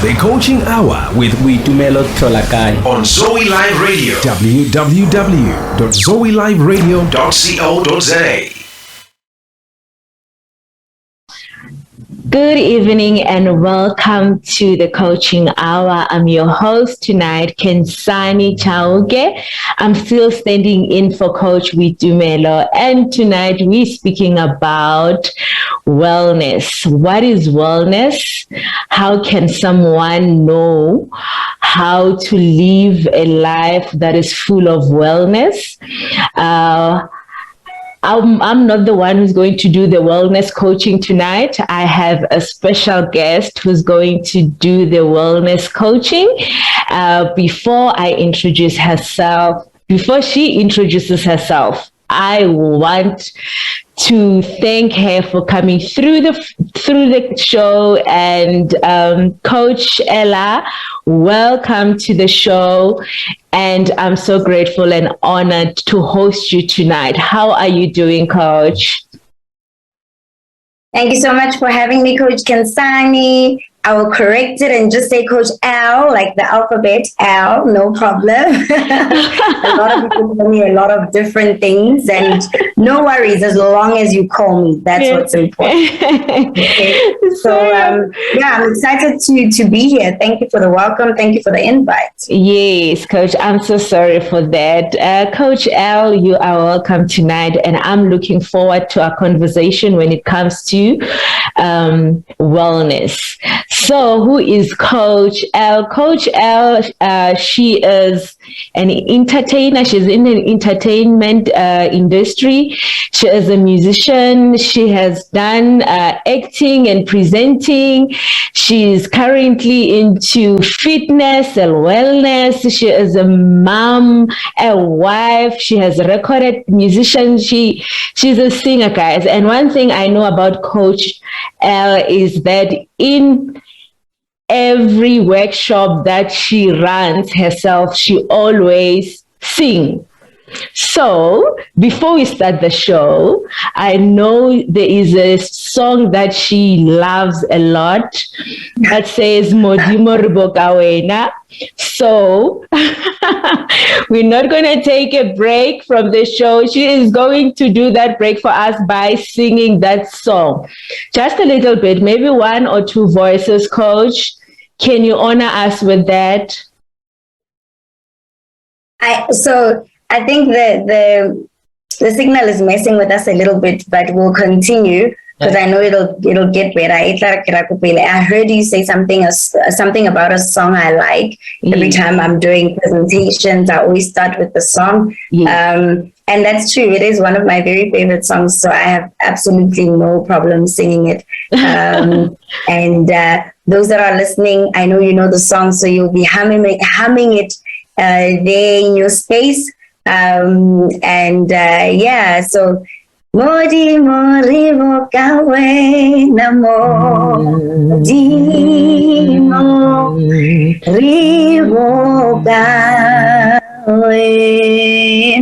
The Coaching Hour with Tumelo Tolakai on Zoe Live Radio. www.zoeliveradio.co.za. Good evening and welcome to the Coaching Hour. I'm your host tonight, Khensani Chauke. I'm still standing in for Coach Tumelo, and tonight we're speaking about wellness. What is wellness? How can someone know how to live a life that is full of wellness? I'm not the one who's going to do the wellness coaching tonight. I have a special guest who's going to do the wellness coaching. Before she introduces herself, I want to thank her for coming through the show. And Coach Ella, welcome to the show. And I'm so grateful and honored to host you tonight. How are you doing, Coach? Thank you so much for having me, Coach Khensani. I will correct it and just say Coach Al, like the alphabet, Al, no problem. A lot of people call me a lot of different things, and no worries as long as you call me. That's what's important. Okay. So, I'm excited to be here. Thank you for the welcome. Thank you for the invite. Yes, Coach, I'm so sorry for that. Coach Al, you are welcome tonight, and I'm looking forward to our conversation when it comes to wellness. So who is Coach L? Coach L, she is an entertainer. She's in the entertainment industry. She is a musician. She has done acting and presenting. She's currently into fitness and wellness. She is a mom, a wife. She has recorded musician. She's a singer, guys. And one thing I know about Coach L is that in every workshop that she runs herself, she always sings. So before we start the show, I know there is a song that she loves a lot that says Modimo Riboka Wena. So we're not going to take a break from the show. She is going to do that break for us by singing that song. Just a little bit, maybe one or two voices, Coach. Can you honor us with that? I think the signal is messing with us a little bit, but we'll continue because I know it'll get better. I heard you say something about a song I like. Every time I'm doing presentations, I always start with the song. And that's true. It is one of my very favorite songs, so I have absolutely no problem singing it. And those that are listening, I know you know the song, so you'll be humming it there in your space. So Modi Mori Mokawe Namo Dimo Rivokawe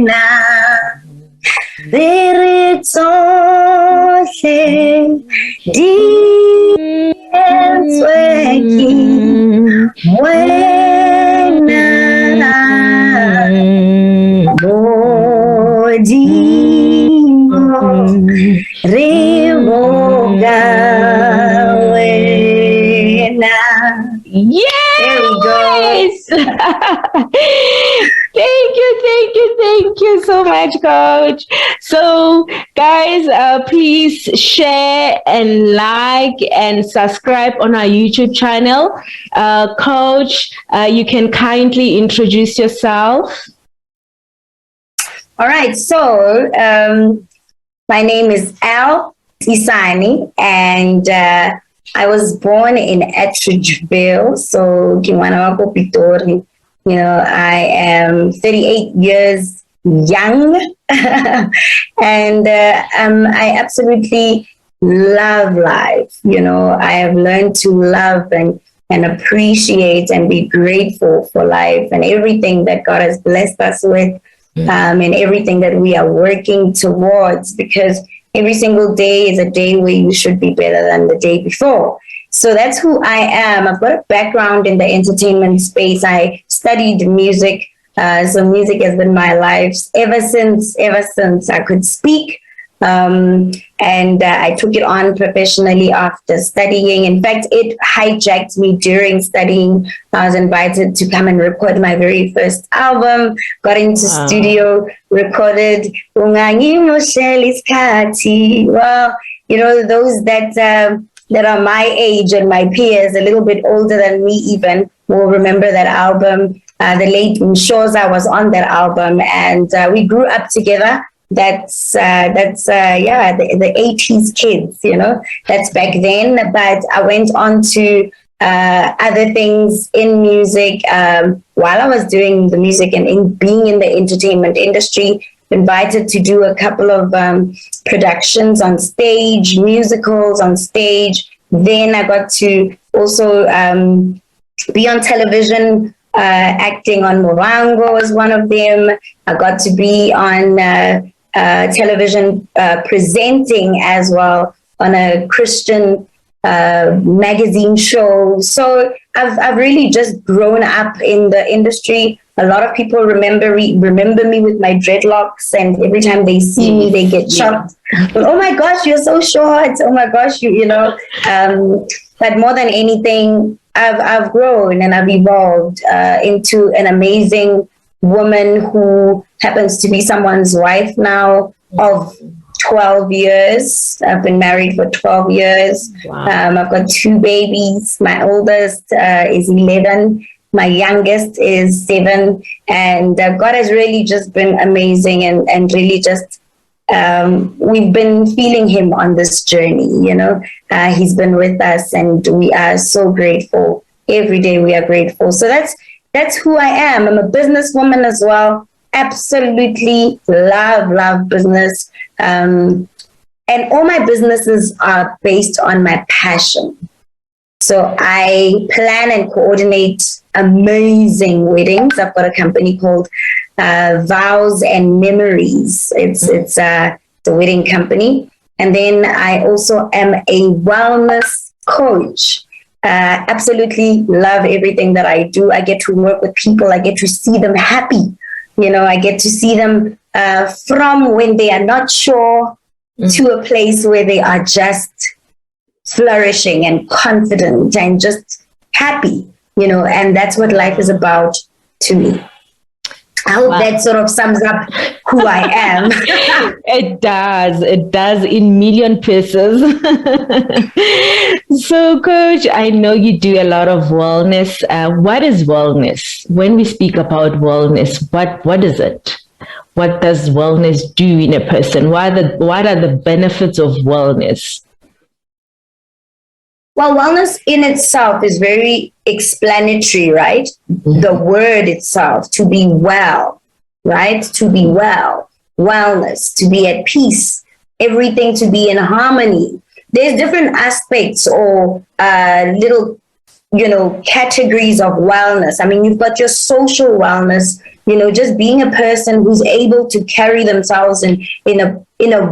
Na Diritose Di Sweki Wena Bodimo Revoga Wena. Yes! There we go. Thank you so much, Coach. So, guys, please share and like and subscribe on our YouTube channel. Coach, you can kindly introduce yourself. All right. So, my name is Al Khensani, and I was born in Atteridgeville, so Pitori. You know, I am 38 years young, and I absolutely love life. You know, I have learned to love and appreciate and be grateful for life and everything that God has blessed us with, and everything that we are working towards, because every single day is a day where you should be better than the day before. So that's who I am. I've got a background in the entertainment space. I studied music. So music has been my life ever since I could speak. And I took it on professionally after studying. In fact, it hijacked me during studying. I was invited to come and record my very first album, got into studio, recorded Ungangi Mosheli's Kati. Well, those that are my age and my peers, a little bit older than me even, will remember that album. The late Shoza was on that album, and we grew up together. That's the 80s kids, that's back then. But I went on to other things in music while I was doing the music and being in the entertainment industry. Invited to do a couple of productions on stage, musicals on stage. Then I got to also be on television, acting on Morango was one of them. I got to be on television presenting as well on a Christian magazine show. So I've really just grown up in the industry. A lot of people remember me with my dreadlocks, and every time they see me, they get shocked. Oh my gosh, you're so short! Oh my gosh, you know. But more than anything, I've grown and I've evolved into an amazing woman who happens to be someone's wife now of 12 years. I've been married for 12 years. Wow. I've got 2 babies. My oldest is 11. My youngest is 7. And God has really just been amazing and really just, we've been feeling him on this journey, he's been with us and we are so grateful. Every day we are grateful. So that's who I am. I'm a businesswoman as well. Absolutely love business. And all my businesses are based on my passion. So I plan and coordinate amazing weddings. I've got a company called Vows and Memories. It's a wedding company. And then I also am a wellness coach. Absolutely love everything that I do. I get to work with people. I get to see them happy. I get to see them from when they are not sure to a place where they are just flourishing and confident and just happy, and that's what life is about to me. I hope that sort of sums up who I am. It does in million pieces. So, Coach, I know you do a lot of wellness. What is wellness? When we speak about wellness, what is it? What does wellness do in a person? What are the benefits of wellness? Well, wellness in itself is very explanatory, right? Mm-hmm. The word itself, to be well, right? To be well, wellness, to be at peace, everything to be in harmony. There's different aspects or little, categories of wellness. I mean, you've got your social wellness, just being a person who's able to carry themselves in a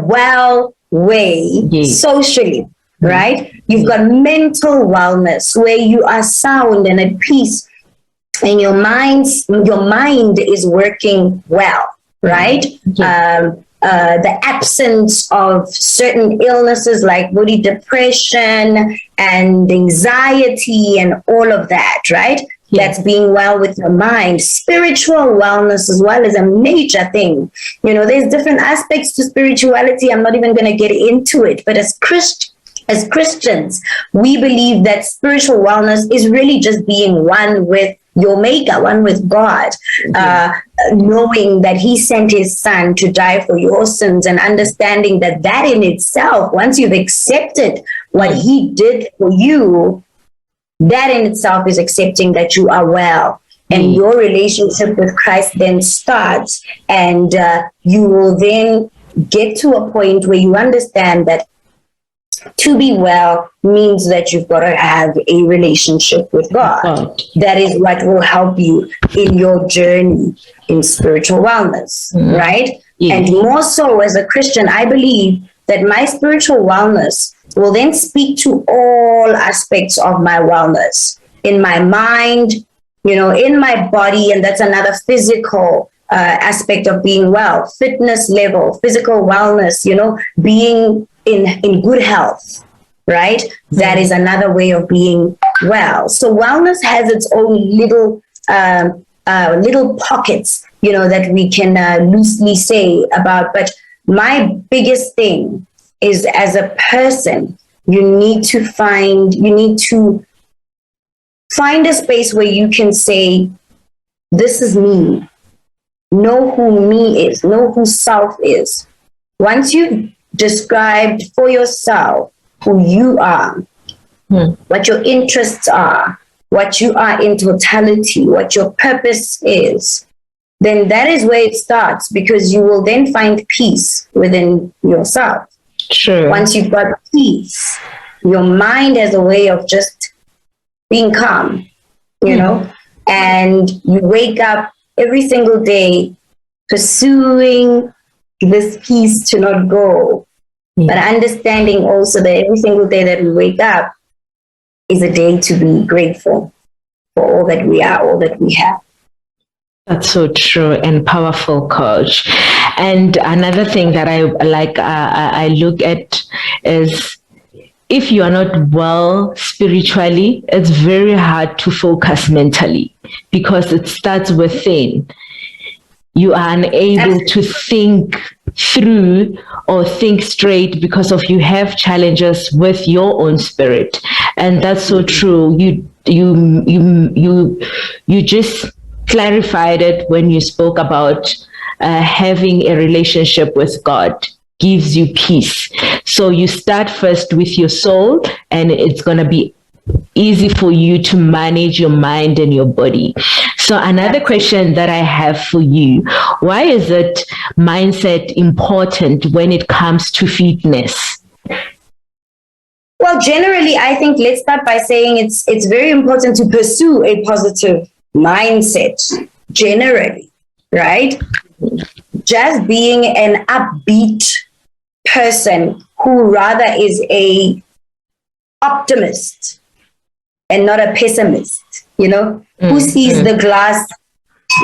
well way, socially. Right? You've got mental wellness where you are sound and at peace and your mind is working well, right? The absence of certain illnesses like body depression and anxiety and all of that, right? That's being well with your mind. Spiritual wellness as well is a major thing. There's different aspects to spirituality. I'm not even going to get into it, but as Christians, we believe that spiritual wellness is really just being one with your maker, one with God, knowing that he sent his son to die for your sins and understanding that in itself, once you've accepted what he did for you, that in itself is accepting that you are well. And your relationship with Christ then starts, and you will then get to a point where you understand that to be well means that you've got to have a relationship with God. That is what will help you in your journey in spiritual wellness, right? And more so as a Christian, I believe that my spiritual wellness will then speak to all aspects of my wellness in my mind, in my body. And that's another physical aspect of being well, fitness level, physical wellness, being in good health, right? Mm-hmm. That is another way of being well. So wellness has its own little pockets, that we can loosely say about. But my biggest thing is, as a person, you need to find a space where you can say, this is me. Know who me is, know who self is. Once you've described for yourself who you are, what your interests are, what you are in totality, what your purpose is, then that is where it starts, because you will then find peace within yourself. Sure. Once you've got peace, your mind has a way of just being calm, and you wake up every single day pursuing this peace to not go, but understanding also that every single day that we wake up is a day to be grateful for all that we are, all that we have. That's so true and powerful, Coach. And another thing that I look at is, if you are not well spiritually, it's very hard to focus mentally, because it starts within. You are unable to think through or think straight because of you have challenges with your own spirit. And that's so true. You just clarified it when you spoke about having a relationship with God gives you peace. So you start first with your soul, and it's going to be easy for you to manage your mind and your body. So another question that I have for you, why is it mindset important when it comes to fitness? Well, generally, I think let's start by saying it's very important to pursue a positive mindset, generally, right? Just being an upbeat person who rather is a optimist and not a pessimist, who sees the glass.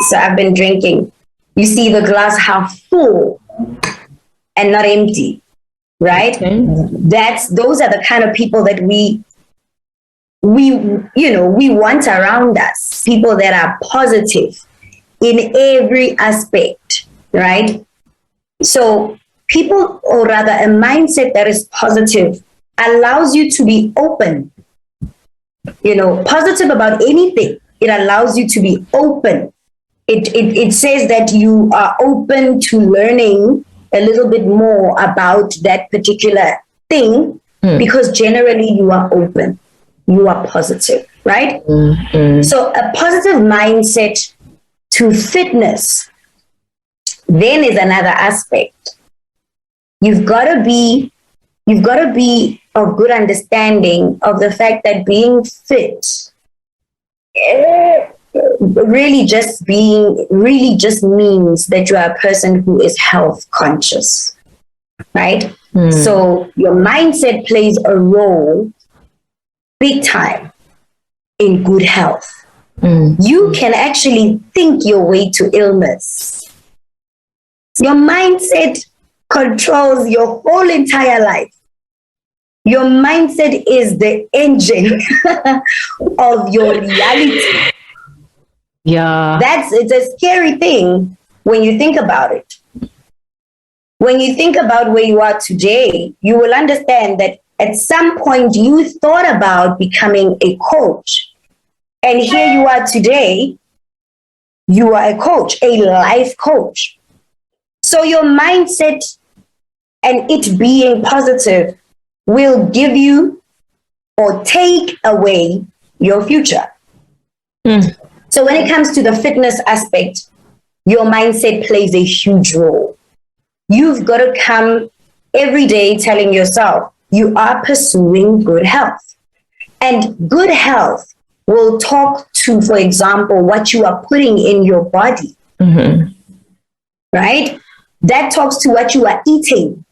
So I've been drinking. You see the glass half full and not empty, right? Okay. Those are the kind of people that we want around us. People that are positive in every aspect, right? So people, or rather a mindset that is positive, allows you to be open, positive about anything. It allows you to be open. It says that you are open to learning a little bit more about that particular thing, because generally you are open, you are positive, right? So a positive mindset to fitness then is another aspect. You've got to be of good understanding of the fact that being fit really just means that you are a person who is health conscious, right? So your mindset plays a role big time in good health. You can actually think your way to illness. Your mindset controls your whole entire life. Your mindset is the engine of your reality. Yeah. It's a scary thing when you think about it. When you think about where you are today, you will understand that at some point you thought about becoming a coach. And here you are today, you are a coach, a life coach. So your mindset and it being positive will give you or take away your future. So when it comes to the fitness aspect, your mindset plays a huge role. You've got to come every day telling yourself you are pursuing good health. And good health will talk to, for example, what you are putting in your body. Right? That talks to what you are eating.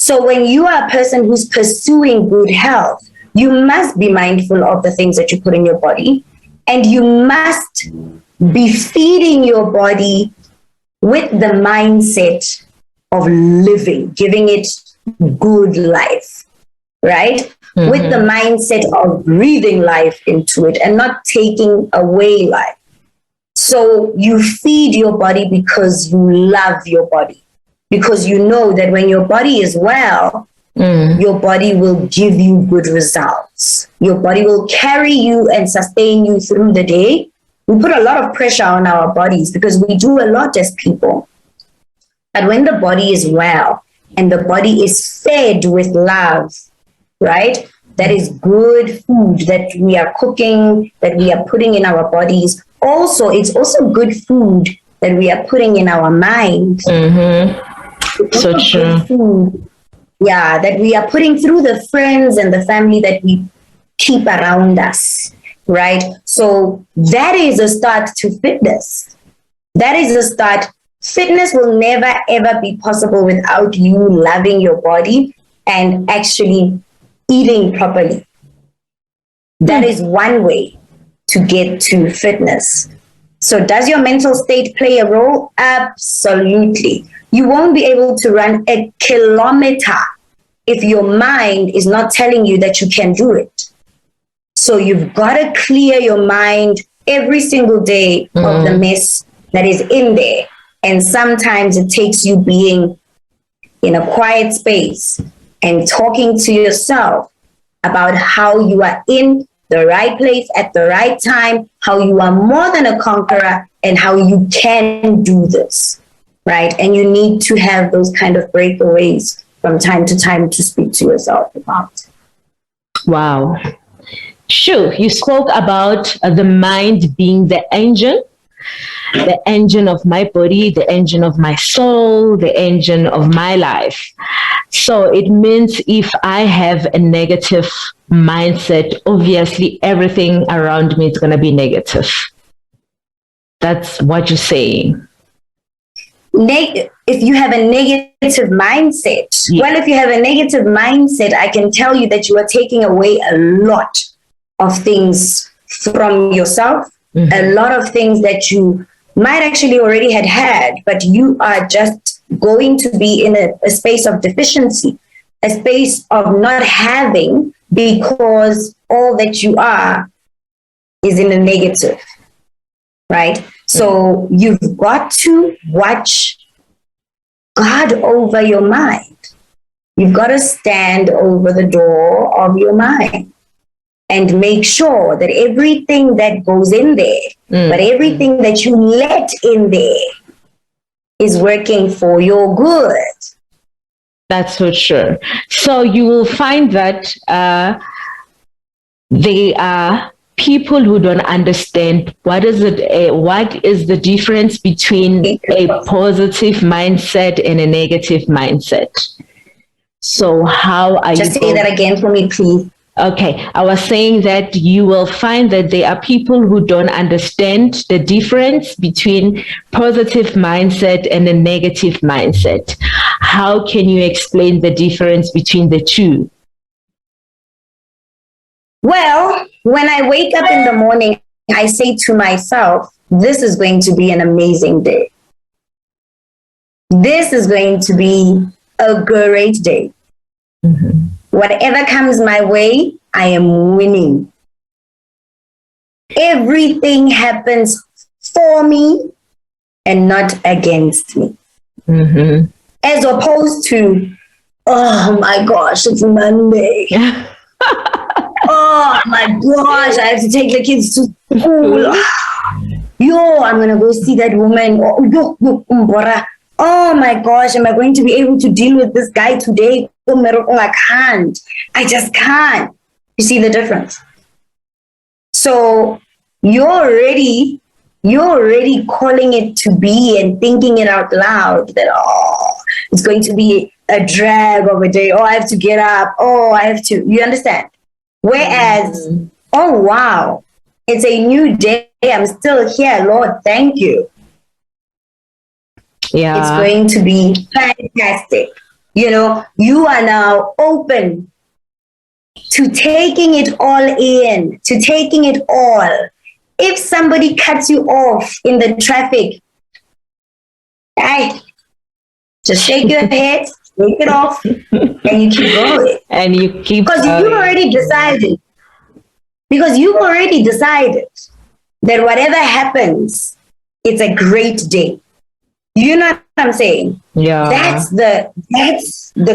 So when you are a person who's pursuing good health, you must be mindful of the things that you put in your body, and you must be feeding your body with the mindset of living, giving it good life, right? With the mindset of breathing life into it and not taking away life. So you feed your body because you love your body, because you know that when your body is well, your body will give you good results. Your body will carry you and sustain you through the day. We put a lot of pressure on our bodies because we do a lot as people. But when the body is well and the body is fed with love, right? That is good food that we are cooking, that we are putting in our bodies. Also, it's also good food that we are putting in our mind. So true. Food, yeah, that we are putting through the friends and the family that we keep around us, right? So that is a start to fitness. That is a start. Fitness will never, ever be possible without you loving your body and actually eating properly. That is one way to get to fitness. So does your mental state play a role? Absolutely. You won't be able to run a kilometer if your mind is not telling you that you can do it. So you've got to clear your mind every single day of the mess that is in there. And sometimes it takes you being in a quiet space and talking to yourself about how you are in the right place at the right time, how you are more than a conqueror, and how you can do this, right? And you need to have those kind of breakaways from time to time to speak to yourself about. Wow. Sure. You spoke about the mind being the engine of my body, the engine of my soul, the engine of my life. So it means if I have a negative mindset, obviously everything around me is going to be negative. That's what you're saying. If you have a negative mindset, well, if you have a negative mindset, I can tell you that you are taking away a lot of things from yourself, a lot of things that you might actually already had, but you are just going to be in a space of deficiency, a space of not having, because all that you are is in a negative, right? So you've got to watch God over your mind. You've got to stand over the door of your mind and make sure that everything that goes in there, but everything that you let in there is working for your good. That's for sure. So you will find that they are people who don't understand what is the difference between a positive mindset and a negative mindset. So how are you? Just say that again for me, please. Okay, I was saying that you will find that there are people who don't understand the difference between positive mindset and a negative mindset. How can you explain the difference between the two? Well, when I wake up in the morning, I say to myself, this is going to be an amazing day. This is going to be a great day. Whatever comes my way, I am winning. Everything happens for me and not against me. As opposed to, oh my gosh, it's Monday. Oh my gosh, I have to take the kids to school. Yo, I'm going to go see that woman. Oh my gosh, am I going to be able to deal with this guy today? I can't. I just can't. You see the difference? So you're already calling it to be and thinking it out loud that, oh, it's going to be a drag of a day. Oh, I have to get up. Oh, I have to. You understand? Whereas, oh, wow, it's a new day. I'm still here. Lord, thank you. Yeah. It's going to be fantastic. You are now open to taking it all in, to taking it all. If somebody cuts you off in the traffic, hey, just shake your head, take it off, and you keep going. And you keep Because you've already decided. Because you've already decided that whatever happens, it's a great day. You know what I'm saying? Yeah. That's the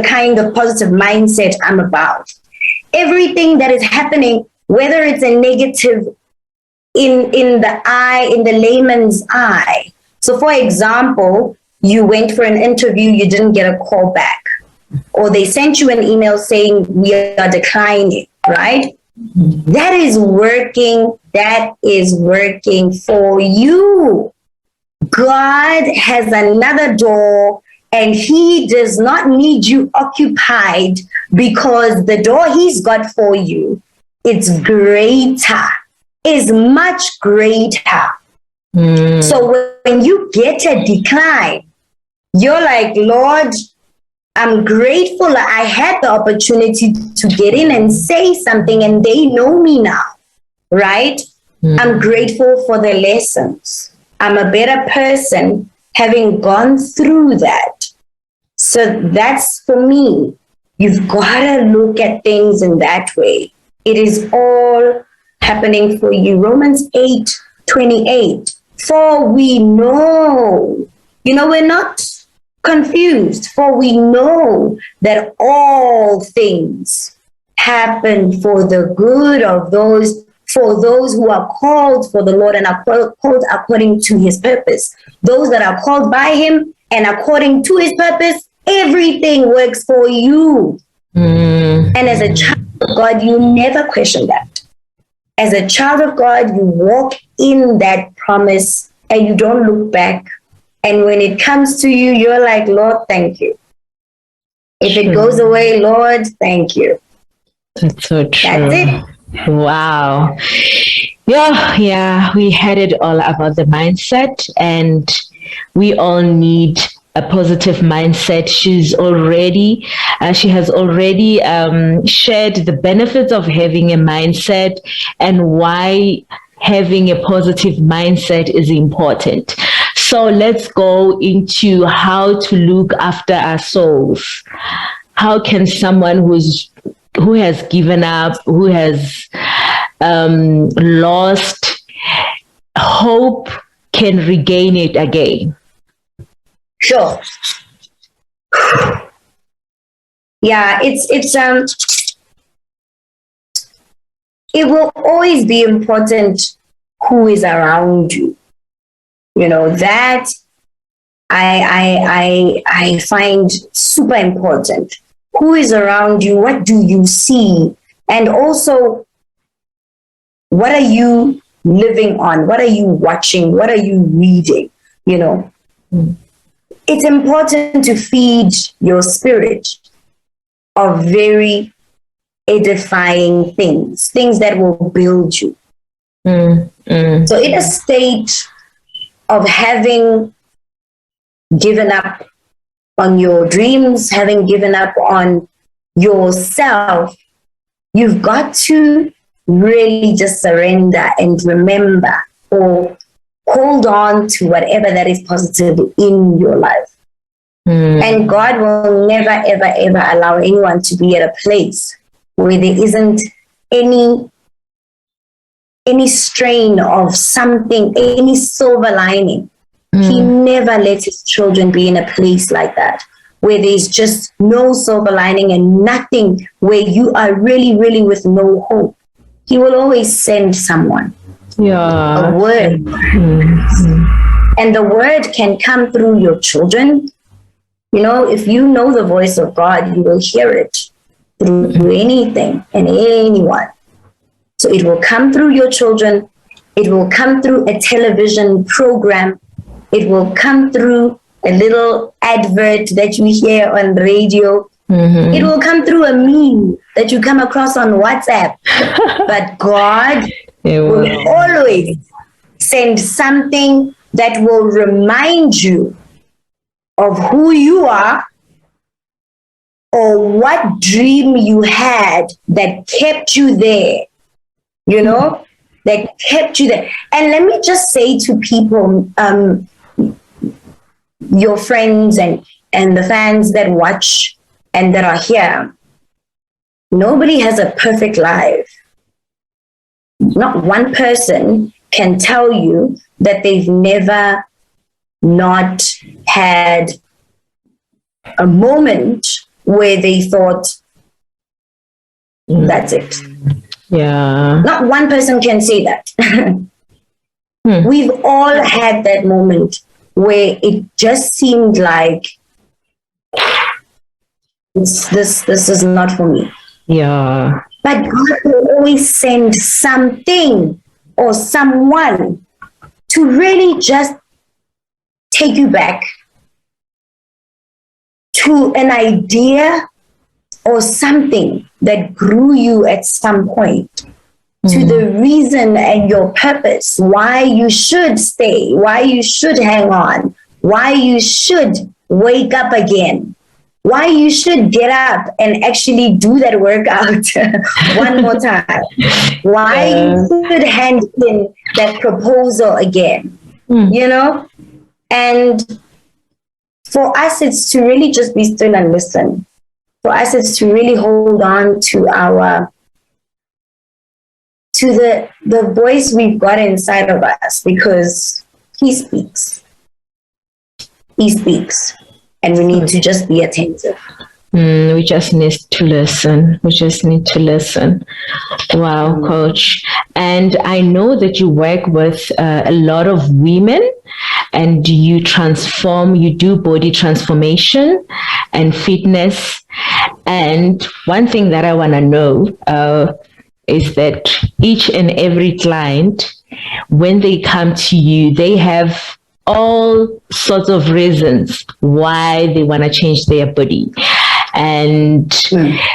kind of positive mindset I'm about. Everything that is happening, whether it's a negative in the layman's eye. So for example, you went for an interview, you didn't get a call back, or they sent you an email saying we are declining, right? That is working for you. God has another door, and he does not need you occupied, because the door he's got for you, it's greater, is much greater. So when you get a decline, you're like, Lord, I'm grateful I had the opportunity to get in and say something, and they know me now, right? I'm grateful for the lessons. I'm a better person having gone through that. So that's for me. You've got to look at things in that way. It is all happening for you. Romans 8:28. For we know, we're not confused, for we know that all things happen for the good of those who are called for the Lord and are called according to his purpose. Those that are called by him and according to his purpose, everything works for you. And as a child of God, you never question that. As a child of God, you walk in that promise and you don't look back. And when it comes to you, you're like, Lord, thank you. If it goes away, Lord, thank you. That's so true. That's it. Wow. Yeah, we had it all about the mindset, and we all need a positive mindset. She has already shared the benefits of having a mindset and why having a positive mindset is important. So let's go into how to look after our souls. How can someone who has given up, who has lost hope, can regain it again? Sure. Yeah, it will always be important who is around you. That I find super important. Who is around you? What do you see? And also, what are you living on? What are you watching? What are you reading? It's important to feed your spirit of very edifying things that will build you. So in a state of having given up on your dreams, having given up on yourself, you've got to really just surrender and remember, or hold on to whatever that is positive in your life. And God will never, ever, ever allow anyone to be at a place where there isn't any strain of something, any silver lining. He never lets his children be in a place like that, where there's just no silver lining and nothing, where you are really, really with no hope. He will always send someone, a word. And the word can come through your children. If you know the voice of God, you will hear it through anything and anyone. So it will come through your children. It will come through a television program. It will come through a little advert that you hear on radio. It will come through a meme that you come across on WhatsApp. But God will always send something that will remind you of who you are or what dream you had that kept you there, that kept you there. And let me just say to people, your friends and the fans that watch and that are here, nobody has a perfect life. Not one person can tell you that they've never not had a moment where they thought, that's it. Yeah. Not one person can say that. We've all had that moment where it just seemed like this is not for me. Yeah. But God will always send something or someone to really just take you back to an idea or something that grew you at some point, to the reason and your purpose, why you should stay, why you should hang on, why you should wake up again, why you should get up and actually do that workout one more time, why you should hand in that proposal again, And for us, it's to really just be still and listen. For us, it's to really hold on to the voice we've got inside of us, because he speaks. He speaks. And we need to just be attentive. We just need to listen. Wow, Coach. And I know that you work with a lot of women, and you do body transformation and fitness. And one thing that I want to know is that each and every client, when they come to you, they have all sorts of reasons why they want to change their body. And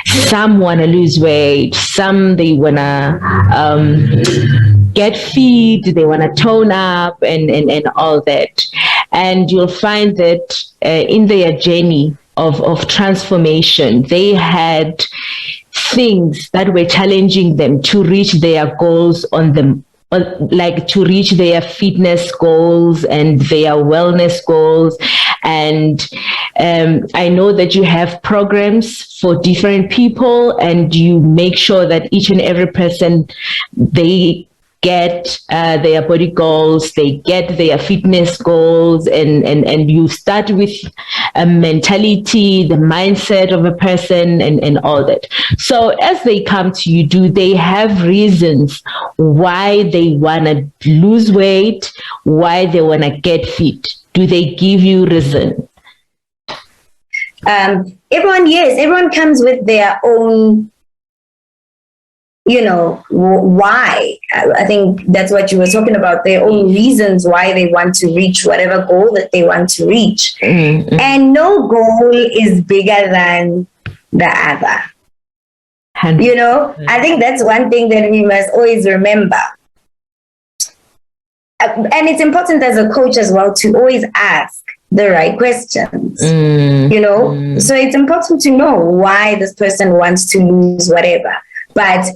some want to lose weight, some they want to get fit, they want to tone up and all that. And you'll find that in their journey of transformation, they had things that were challenging them to reach their goals on them, like to reach their fitness goals and their wellness goals. And I know that you have programs for different people, and you make sure that each and every person, they get their body goals, they get their fitness goals, and you start with a mentality, the mindset of a person, and all that. So as they come to you, do they have reasons why they want to lose weight, why they want to get fit? Do they give you reason? Everyone comes with their own, why. I think that's what you were talking about, their own reasons why they want to reach whatever goal that they want to reach. Mm-hmm. And no goal is bigger than the other. I think that's one thing that we must always remember. And it's important as a coach as well to always ask the right questions, So it's important to know why this person wants to lose whatever. But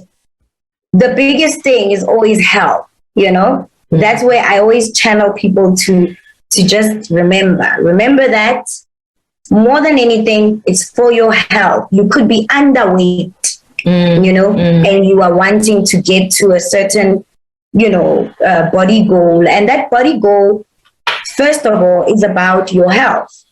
the biggest thing is always health, That's where I always channel people to just remember that more than anything, it's for your health. You could be underweight, and you are wanting to get to a certain, body goal. And that body goal, first of all, is about your health.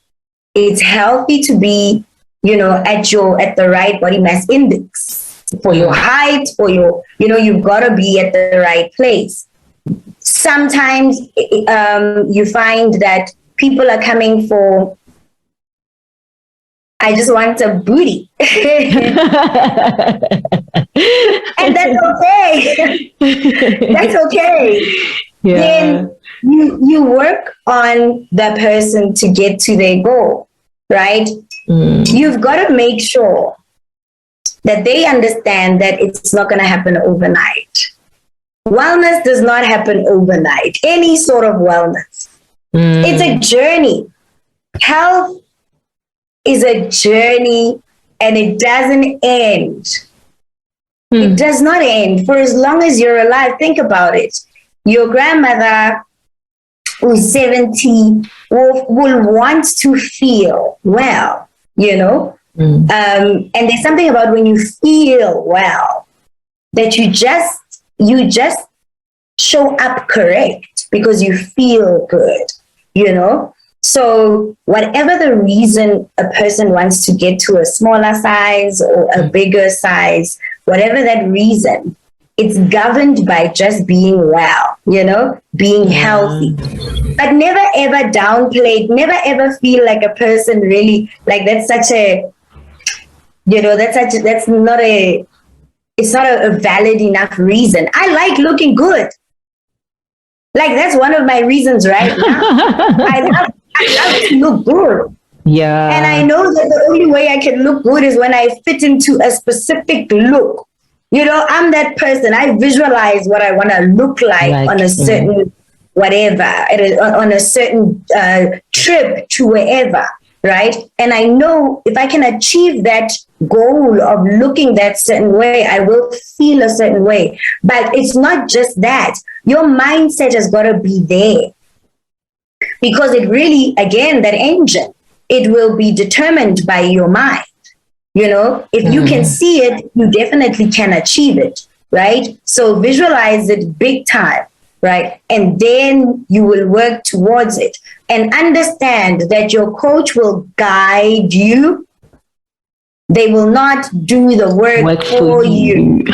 It's healthy to be, at the right body mass index. For your height, for your, you've got to be at the right place. Sometimes you find that people are coming for, I just want a booty. And that's okay. That's okay. Yeah. Then you work on the person to get to their goal, right? You've got to make sure that they understand that it's not going to happen overnight. Wellness does not happen overnight. Any sort of wellness. It's a journey. Health is a journey and it doesn't end. It does not end for as long as you're alive. Think about it. Your grandmother who's 70 will want to feel well, you know? And there's something about when you feel well that you just show up correct because you feel good, you know? So whatever the reason a person wants to get to a smaller size or a bigger size, whatever that reason, it's governed by just being well, you know, being healthy. But never ever downplay, never ever feel like a person really, like that's such a, you know, it's not a valid enough reason. I like looking good. Like that's one of my reasons right now. I love to look good. Yeah. And I know that the only way I can look good is when I fit into a specific look. You know, I'm that person. I visualize what I want to look like on a certain whatever, on a certain trip to wherever, right? And I know if I can achieve that goal of looking that certain way, I will feel a certain way. But it's not just that. Your mindset has got to be there. Because it really, again, that engine, it will be determined by your mind. You know, if you can see it, you definitely can achieve it, right? So visualize it big time, right? And then you will work towards it and understand that your coach will guide you. They will not do the work for you.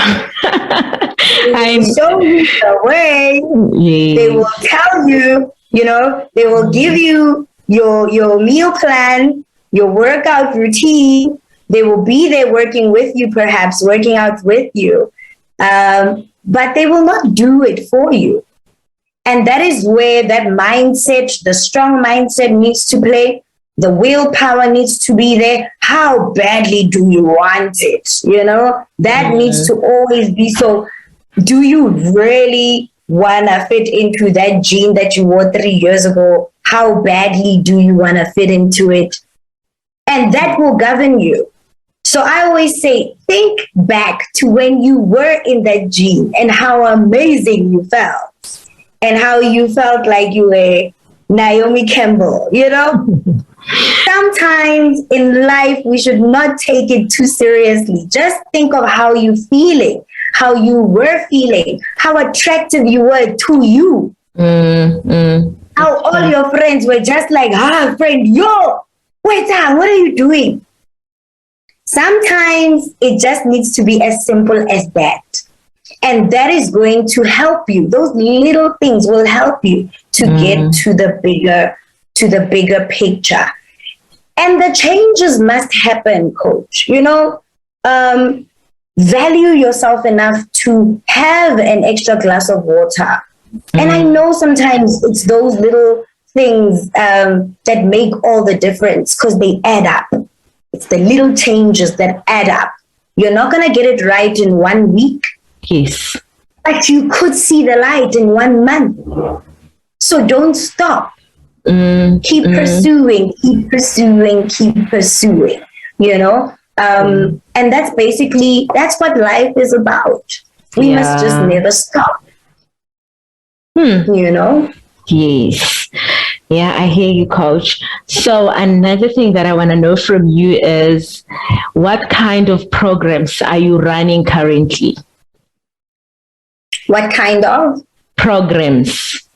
They will show you the way. Yes. They will tell you, you know, they will give you your meal plan, your workout routine. They will be there working with you, perhaps working out with you, but they will not do it for you. And that is where that mindset, the strong mindset needs to play. The willpower needs to be there. How badly do you want it? You know, that needs to always be. So do you really want to fit into that jean that you wore 3 years ago? How badly do you want to fit into it? And that will govern you. So I always say, think back to when you were in that jean and how amazing you felt and how you felt like you were Naomi Campbell, you know? Sometimes in life, we should not take it too seriously. Just think of how you're feeling, how you were feeling, how attractive you were to you. How all your friends were just like, friend, yo, wait, what are you doing? Sometimes it just needs to be as simple as that. And that is going to help you. Those little things will help you to get to the bigger picture. And the changes must happen, coach. You know, value yourself enough to have an extra glass of water. And I know sometimes it's those little things that make all the difference because they add up. It's the little changes that add up. You're not going to get it right in 1 week. Yes. But you could see the light in 1 month. So don't stop. Keep pursuing, you know? And that's what life is about. We must just never stop. You know? Yes. Yeah, I hear you, coach. So another thing that I want to know from you is what kind of programs are you running currently? What kind of? Programs.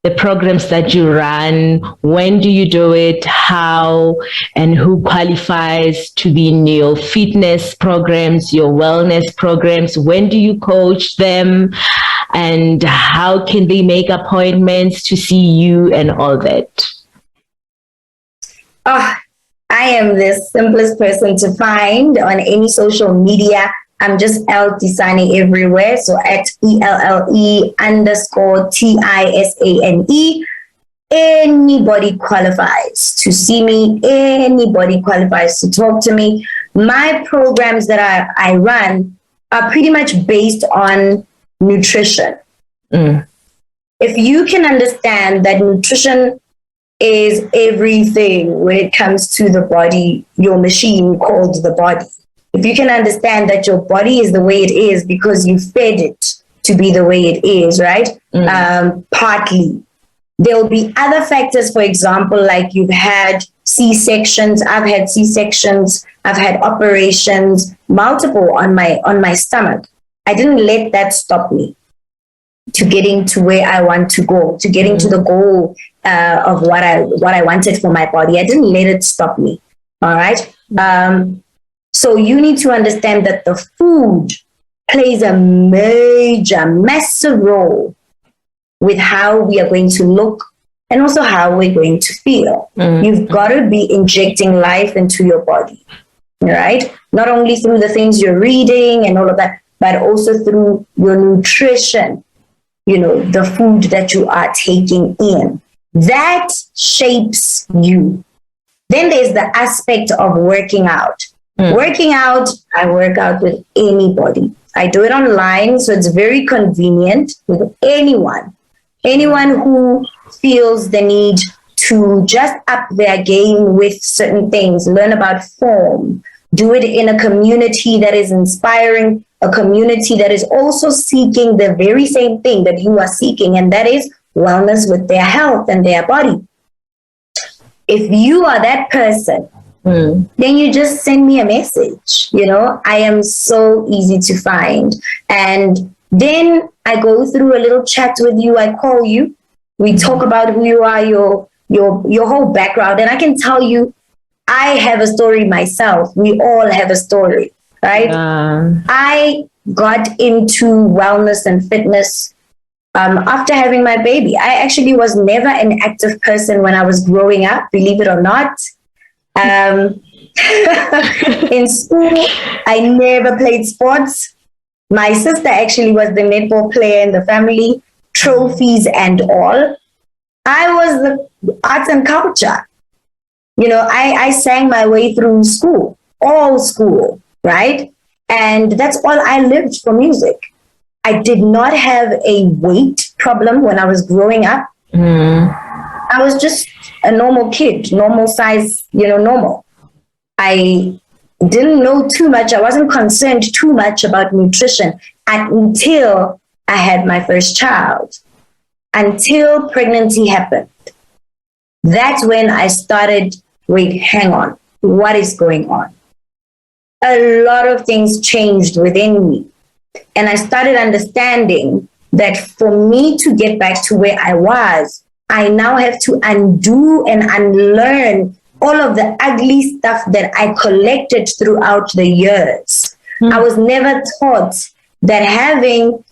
The programs that you run, when do you do it, how, and who qualifies to be in your fitness programs, your wellness programs? When do you coach them? And how can they make appointments to see you and all that? I am the simplest person to find on any social media. I'm just Elle Tisane everywhere. So at ELLE_TISANE. Anybody qualifies to see me. Anybody qualifies to talk to me. My programs that I run are pretty much based on nutrition. If you can understand that nutrition is everything when it comes to the body, your machine called the body. If you can understand that your body is the way it is because you fed it to be the way it is, right? Partly. There will be other factors, for example, like you've had C-sections. I've had C-sections. I've had operations, multiple on my stomach. I didn't let that stop me to getting to where I want to go, to getting to the goal of what I wanted for my body. I didn't let it stop me. All right. So you need to understand that the food plays a major, massive role with how we are going to look and also how we're going to feel. You've got to be injecting life into your body, right? Not only through the things you're reading and all of that, but also through your nutrition, the food that you are taking in. That shapes you. Then there's the aspect of working out. Working out, I work out with anybody. I do it online, so it's very convenient with anyone. Anyone who feels the need to just up their game with certain things, learn about form, do it in a community that is inspiring, a community that is also seeking the very same thing that you are seeking, and that is wellness with their health and their body. If you are that person, then you just send me a message. I am so easy to find. And then I go through a little chat with you. I call you. We talk about who you are, your whole background. And I can tell you, I have a story myself. We all have a story, right? I got into wellness and fitness after having my baby. I actually was never an active person when I was growing up, believe it or not. In school, I never played sports. My sister actually was the netball player in the family, trophies and all. I was the arts and culture. I sang my way through school, all school, right? And that's all I lived for music. I did not have a weight problem when I was growing up. I was just a normal kid, normal size, normal. I didn't know too much. I wasn't concerned too much about nutrition until I had my first child, until pregnancy happened. That's when I started, wait, hang on, what is going on? A lot of things changed within me. And I started understanding that for me to get back to where I was, I now have to undo and unlearn all of the ugly stuff that I collected throughout the years. I was never taught that having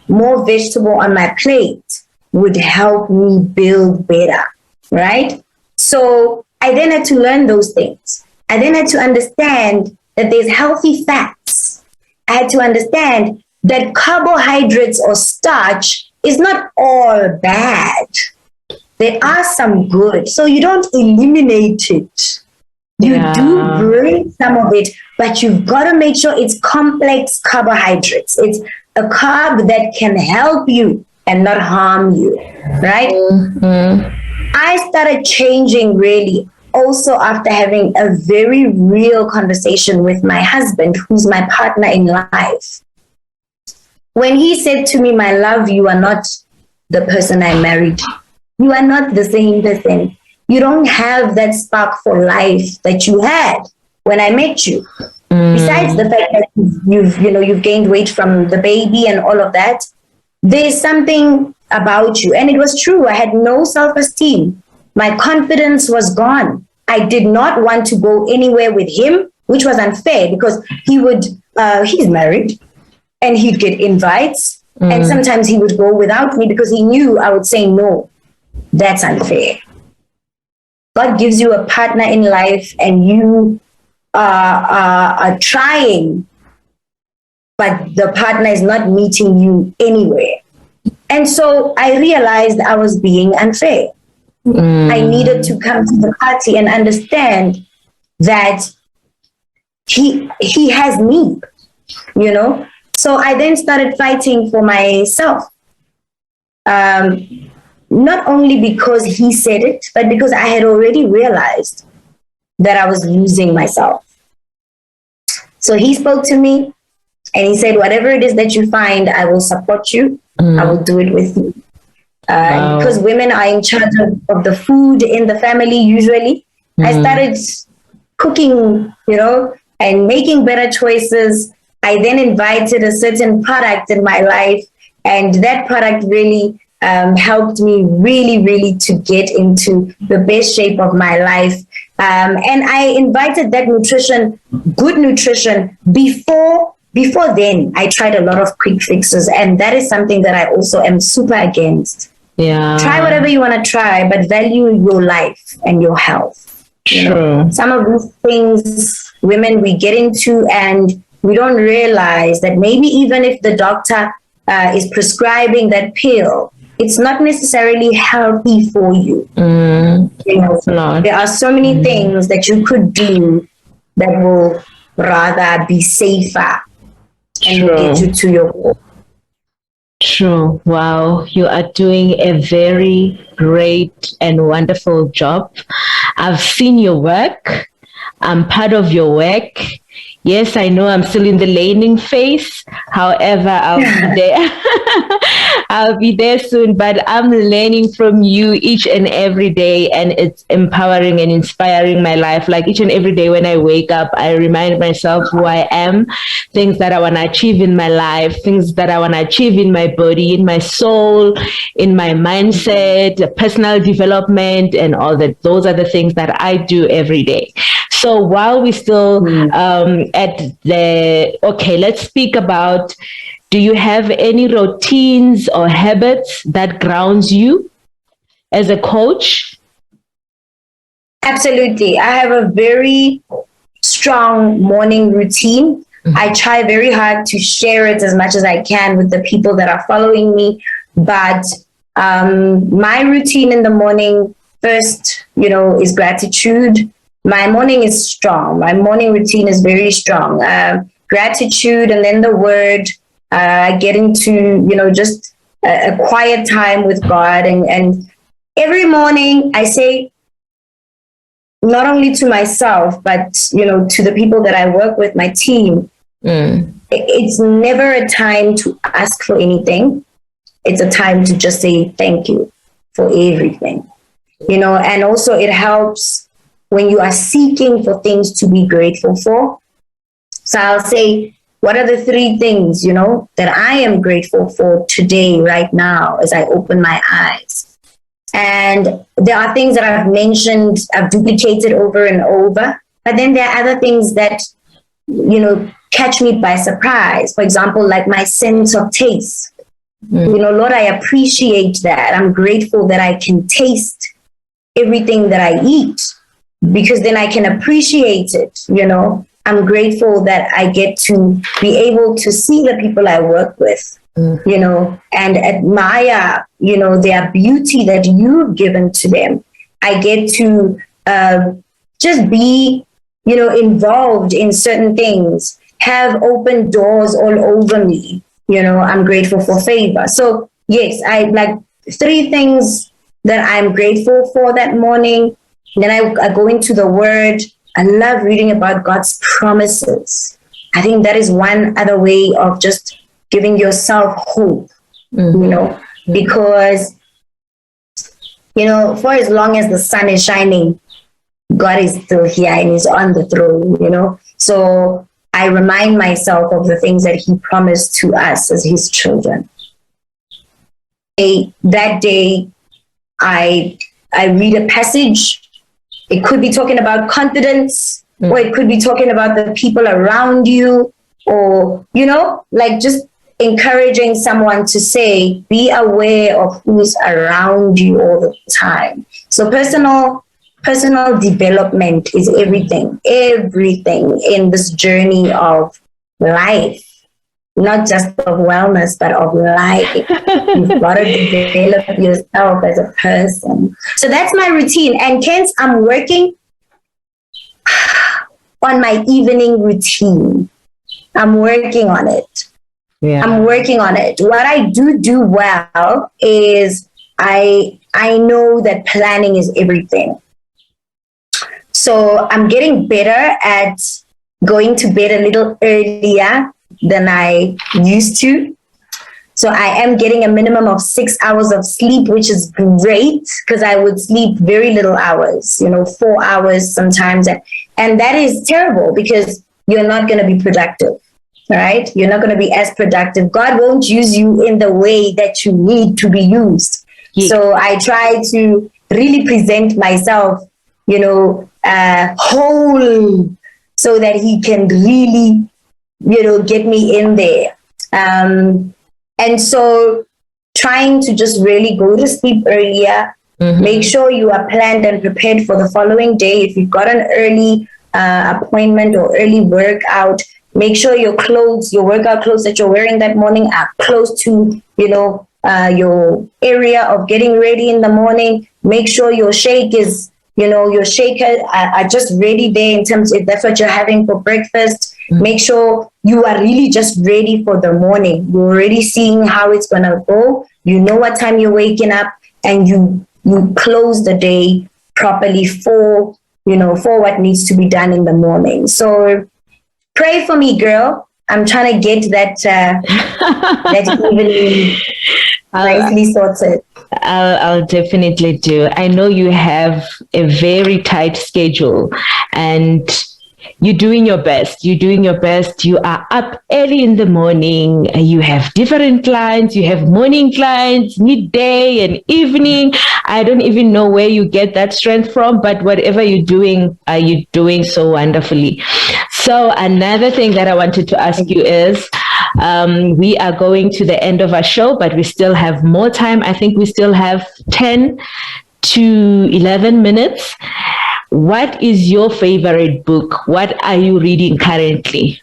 more vegetable on my plate would help me build better, right? So I then had to learn those things. I then had to understand that there's healthy fats. I had to understand that carbohydrates or starch is not all bad. There are some good. So you don't eliminate it. You do bring some of it, but you've got to make sure it's complex carbohydrates. It's a carb that can help you and not harm you, right? I started changing really also after having a very real conversation with my husband, who's my partner in life. When he said to me, my love, you are not the person I married. You are not the same person. You don't have that spark for life that you had when I met you. Besides the fact that you've gained weight from the baby and all of that, there's something about you. And it was true. I had no self-esteem. My confidence was gone. I did not want to go anywhere with him, which was unfair because he's married and he'd get invites. And sometimes he would go without me because he knew I would say no. That's unfair. God gives you a partner in life and you are trying, but the partner is not meeting you anywhere. And so I realized I was being unfair. I needed to come to the party and understand that he has me, So I then started fighting for myself. not only because he said it, but because I had already realized that I was losing myself. So he spoke to me and he said, whatever it is that you find, I will support you. I will do it with you. Wow. Because women are in charge of the food in the family usually. I started cooking, and making better choices. I then invited a certain product in my life, and that product really helped me really to get into the best shape of my life. And I invited that good nutrition before then. I tried a lot of quick fixes, and that is something that I also am super against. Yeah. Try whatever you want to try, but value your life and your health. True. Some of these things women we get into, and we don't realize that maybe even if the doctor is prescribing that pill, it's not necessarily healthy for you. There are so many things that you could do that will rather be safer and will get you to your goal. True. Wow. You are doing a very great and wonderful job. I've seen your work. I'm part of your work. Yes, I know I'm still in the learning phase. However, I'll be there. I'll be there soon, but I'm learning from you each and every day, and it's empowering and inspiring my life. Like each and every day when I wake up, I remind myself who I am, things that I want to achieve in my life, things that I want to achieve in my body, in my soul, in my mindset, personal development, and all that. Those are the things that I do every day. So while we still let's speak about, do you have any routines or habits that grounds you as a coach? Absolutely. I have a very strong morning routine. I try very hard to share it as much as I can with the people that are following me. But my routine in the morning, first, is gratitude. My morning is strong. My morning routine is very strong. Gratitude, and then the word. Get into, just a quiet time with God. And every morning I say, not only to myself, but, to the people that I work with, my team, it's never a time to ask for anything. It's a time to just say thank you for everything, and also it helps when you are seeking for things to be grateful for. So I'll say, what are the 3 things, that I am grateful for today, right now, as I open my eyes? And there are things that I've mentioned, I've duplicated over and over, but then there are other things that, catch me by surprise. For example, like my sense of taste. Lord, I appreciate that. I'm grateful that I can taste everything that I eat, because then I can appreciate it, I'm grateful that I get to be able to see the people I work with, and admire, their beauty that you've given to them. I get to just be, involved in certain things, have open doors all over me. I'm grateful for favor. So yes, I like 3 things that I'm grateful for that morning. Then I go into the word. I love reading about God's promises. I think that is one other way of just giving yourself hope, because, for as long as the sun is shining, God is still here and He's on the throne, So I remind myself of the things that He promised to us as His children. That day, I read a passage. It could be talking about confidence, or it could be talking about the people around you, or, just encouraging someone to say, be aware of who's around you all the time. So personal development is everything in this journey of life. Not just of wellness, but of life. You've got to develop yourself as a person. So that's my routine. And Kens, I'm working on my evening routine. I'm working on it. Yeah. I'm working on it. What I do well is I know that planning is everything. So I'm getting better at going to bed a little earlier than I used to. So I am getting a minimum of 6 hours of sleep, which is great because I would sleep very little hours, 4 hours sometimes. And that is terrible because you're not going to be productive, right? You're not going to be as productive. God won't use you in the way that you need to be used. Yeah. So I try to really present myself, whole so that he can really, get me in there. And so trying to just really go to sleep earlier, make sure you are planned and prepared for the following day. If you've got an early appointment or early workout, make sure your workout clothes that you're wearing that morning are close to, your area of getting ready in the morning. Make sure your shake is, your shakers are just ready there in terms if that's what you're having for breakfast. Make sure you are really just ready for the morning. You're already seeing how it's going to go. You know what time you're waking up, and you close the day properly for what needs to be done in the morning. So pray for me, girl. I'm trying to get that evening nicely sorted. I'll definitely do. I know you have a very tight schedule, and you're doing your best. You are up early in the morning. You have different clients. You have morning clients, midday and evening. I don't even know where you get that strength from, but whatever you're doing so wonderfully. So another thing that I wanted to ask you is, we are going to the end of our show, but we still have more time. I think we still have 10 to 11 minutes. What is your favorite book? What are you reading currently?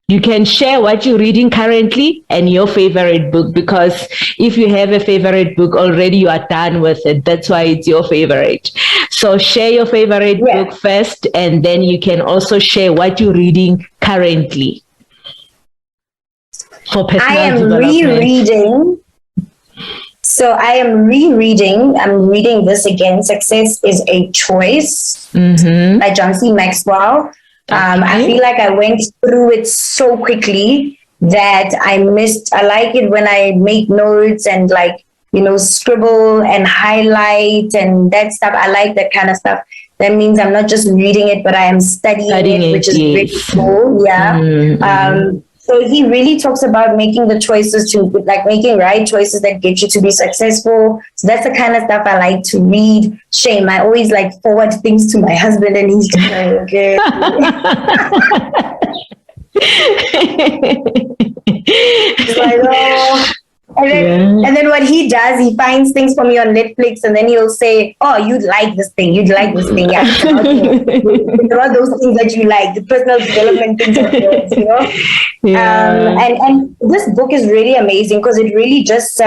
You can share what you're reading currently and your favorite book, because if you have a favorite book already, you are done with it. That's why it's your favorite. So share your favorite book first, and then you can also share what you're reading currently. For personal development. I'm reading this again, Success is a Choice by John C. Maxwell. I feel like I went through it so quickly that I like it when I make notes and scribble and highlight and that stuff. I like that kind of stuff. That means I'm not just reading it, but I am studying it, which is really cool. Yeah. So he really talks about making the choices making right choices that get you to be successful. So that's the kind of stuff I like to read. Shame, I always forward things to my husband, and he's just like, okay. It's like, oh. And then what he does, he finds things for me on Netflix, and then he'll say, oh, you'd like this thing. Yeah. There are those things that you like, the personal development things of yours, Yeah. And this book is really amazing because it really just,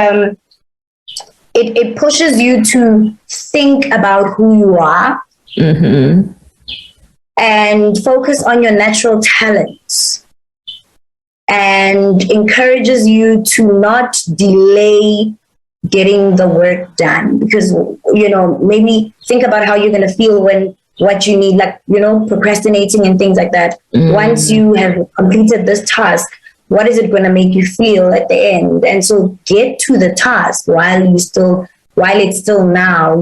it pushes you to think about who you are and focus on your natural talents. And encourages you to not delay getting the work done, because maybe think about how you're going to feel when what you need, procrastinating and things like that. Once you have completed this task, what is it going to make you feel at the end? And so get to the task while it's still now.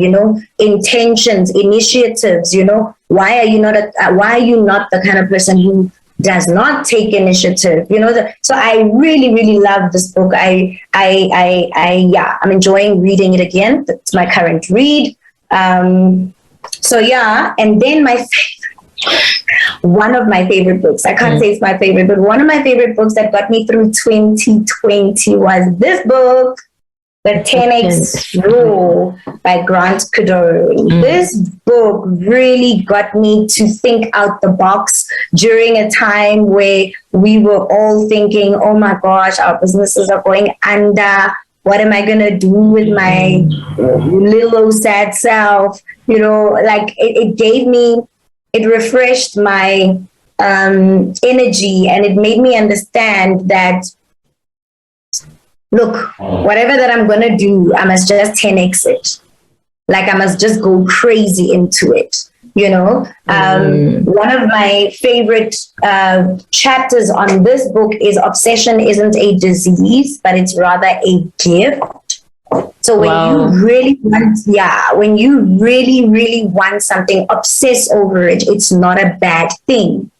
Intentions, initiatives. Why are you not the kind of person who does not take initiative? So I really, really love this book. I'm enjoying reading it again. That's my current read. And then one of my favorite books, I can't say it's my favorite, but one of my favorite books that got me through 2020 was this book, The 10X Rule by Grant Cardone. This book really got me to think out the box during a time where we were all thinking, oh my gosh, our businesses are going under. What am I going to do with my little old sad self? It refreshed my energy, and it made me understand that look, whatever that I'm going to do, I must just 10x it. Like I must just go crazy into it. You know, one of my favorite chapters on this book is obsession isn't a disease, but it's rather a gift. So when you really want, when you really, really want something, obsess over it. It's not a bad thing.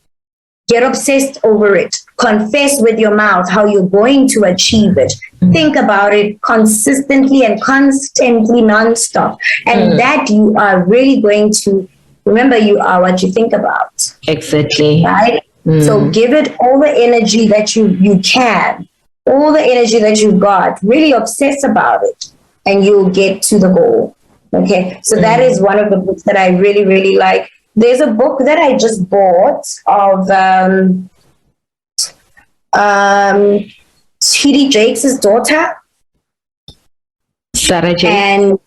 Get obsessed over it. Confess with your mouth how you're going to achieve it. Think about it consistently and constantly, nonstop. And that you are really going to, remember, you are what you think about. Exactly. Right? So give it all the energy that you can, all the energy that you've got. Really obsess about it, and you'll get to the goal. Okay? So that is one of the books that I really, really like. There's a book that I just bought of T.D. Jakes' daughter. Sarah Jakes. And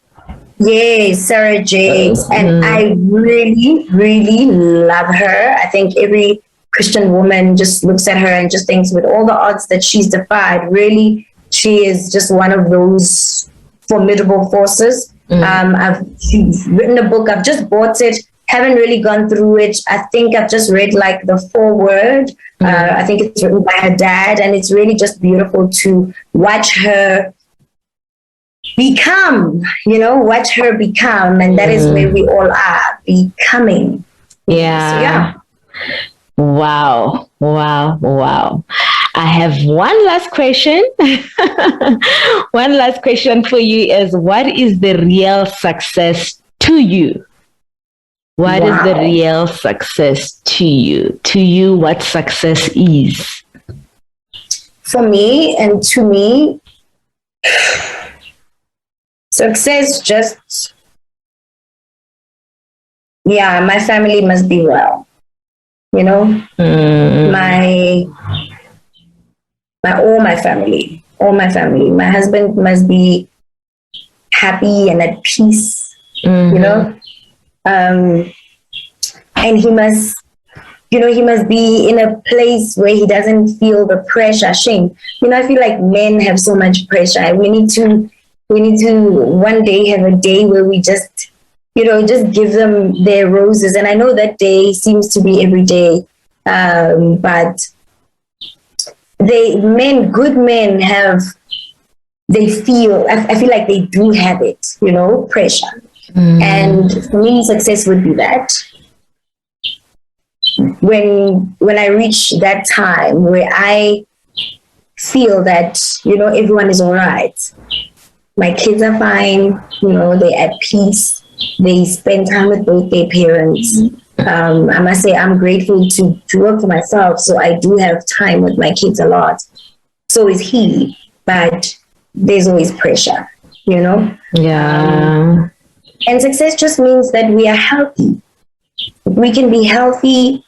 yes, Sarah Jakes. And I really, really love her. I think every Christian woman just looks at her and just thinks, with all the odds that she's defied, really, she is just one of those formidable forces. She's written a book. I've just bought it. Haven't really gone through it. I think I've just read like the foreword. I think it's written by her dad, and it's really just beautiful to watch her become, watch her become. And that is where we all are, becoming. Yeah. So, Wow. I have one last question. One last question for you is, what is the real success to you? What is the real success to you? To you, what success is? For me and to me, success just, my family must be well. All my family. My husband must be happy and at peace, and he must be in a place where he doesn't feel the pressure, shame. I feel like men have so much pressure. We need to one day have a day where we just give them their roses. And I know that day seems to be every day, but good men I feel like they do have it, pressure. And for me, success would be that. When I reach that time where I feel that, everyone is all right. My kids are fine, they're at peace. They spend time with both their parents. I must say I'm grateful to work for myself, so I do have time with my kids a lot. So is he, but there's always pressure, Yeah. And success just means that we are healthy. We can be healthy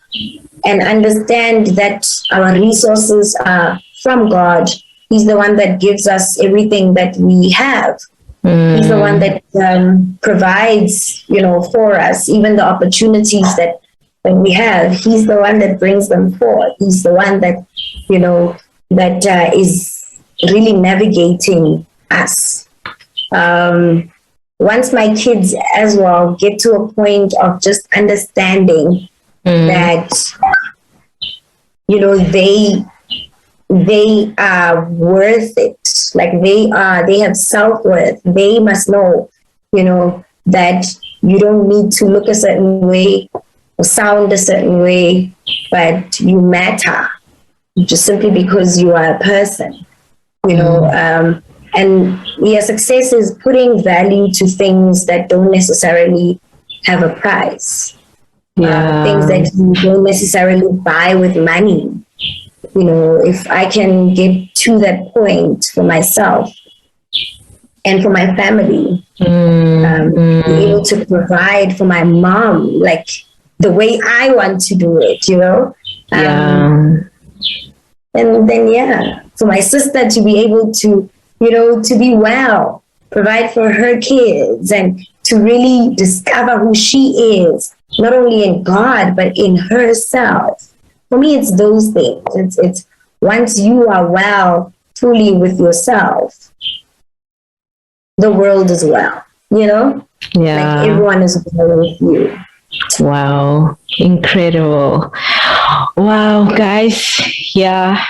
and understand that our resources are from God. He's the one that gives us everything that we have. He's the one that provides, for us, even the opportunities that we have. He's the one that brings them forth. He's the one that, that is really navigating us. Once my kids as well get to a point of just understanding that, they are worth it. Like they have self-worth. They must know, that you don't need to look a certain way or sound a certain way, but you matter just simply because you are a person, and success is putting value to things that don't necessarily have a price. Things that you don't necessarily buy with money. If I can get to that point for myself and for my family, be able to provide for my mom, like the way I want to do it, and then, for my sister to be able to, to be well, provide for her kids and to really discover who she is, not only in God, but in herself. For me, it's those things. It's once you are well, fully with yourself, the world is well, you know? Yeah. Like everyone is well with you. Wow. Incredible. Wow, guys. Yeah.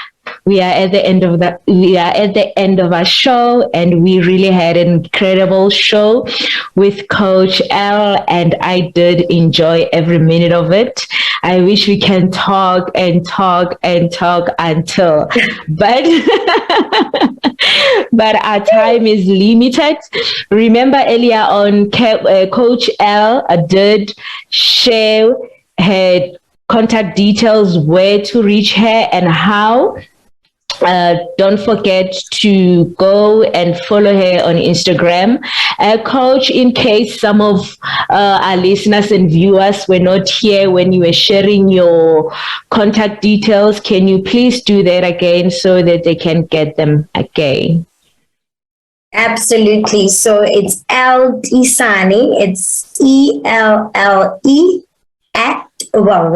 We are at the end of our show, and we really had an incredible show with Coach L, and I did enjoy every minute of it. I wish we can talk and talk and talk until, but but our time is limited. Remember earlier on, Coach L did share her contact details, where to reach her and how. Don't forget to go and follow her on Instagram. Coach, in case some of our listeners and viewers were not here when you were sharing your contact details, can you please do that again so that they can get them again? Absolutely. So it's L Isani. It's ELLE at ELLE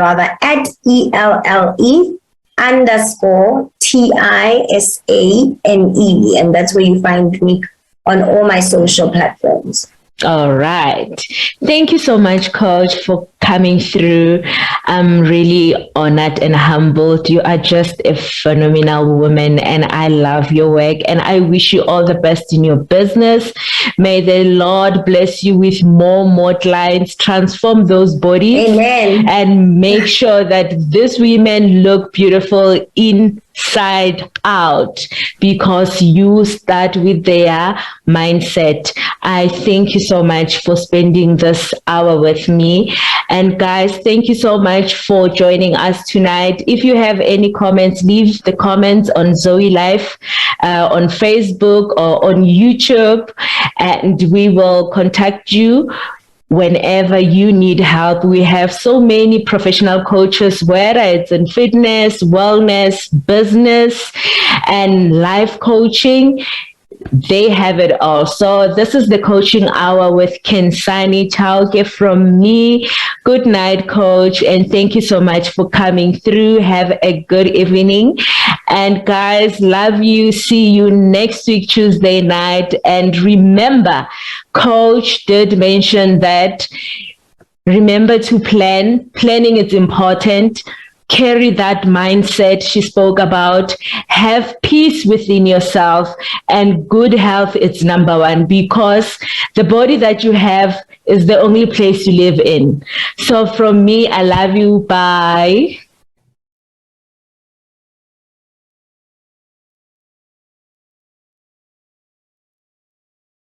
_ TISANE. And that's where you find me on all my social platforms. All right. Thank you so much, Coach, for coming through. I'm really honored and humbled. You are just a phenomenal woman, and I love your work, and I wish you all the best in your business. May the Lord bless you with more clients, transform those bodies. Amen. And make sure that these women look beautiful inside out, because you start with their mindset. I thank you so much for spending this hour with me. And guys, thank you so much for joining us tonight. If you have any comments, leave the comments on Zoe Life on Facebook or on YouTube, and we will contact you whenever you need help. We have so many professional coaches, whether it's in fitness, wellness, business, and life coaching. They have it all. So this is the coaching hour with Khensani Chauke from me. Good night, Coach, and thank you so much for coming through. Have a good evening. And guys, love you. See you next week, Tuesday night. And remember, Coach did mention that remember to plan. Planning is important. Carry that mindset she spoke about. Have peace within yourself, and good health is number one, because the body that you have is the only place you live in. So from me, I love you. Bye.